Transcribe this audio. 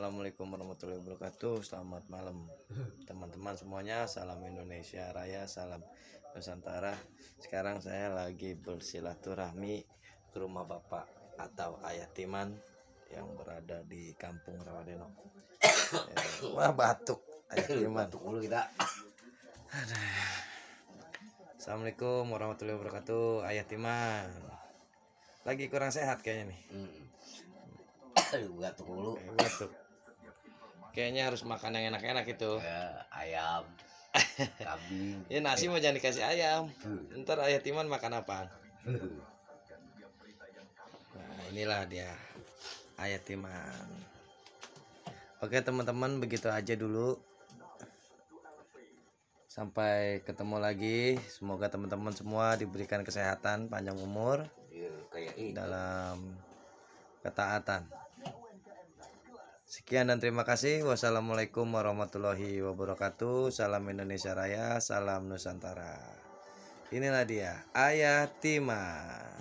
Assalamualaikum warahmatullahi wabarakatuh. Selamat malam teman-teman semuanya. Salam Indonesia Raya, salam Nusantara. Sekarang saya lagi bersilaturahmi ke rumah bapak atau ayah Timan yang berada di Kampung Rawadeno. Wah, batuk ayah Timan. Batuk mulu kita. Assalamualaikum warahmatullahi wabarakatuh, ayah Timan. Lagi kurang sehat kayaknya nih. Batuk mulu. Batuk. Kayaknya harus makan yang enak-enak itu. Ya, ayam, kambing. Ya nasi mau jangan dikasih ayam. Ntar ayah Timan makan apa? Nah, inilah dia ayah Timan. Oke teman-teman, begitu aja dulu. Sampai ketemu lagi. Semoga teman-teman semua diberikan kesehatan, panjang umur, dalam ketaatan. Sekian dan terima kasih. Wassalamualaikum warahmatullahi wabarakatuh. Salam Indonesia Raya, salam Nusantara. Inilah dia ayah Timan.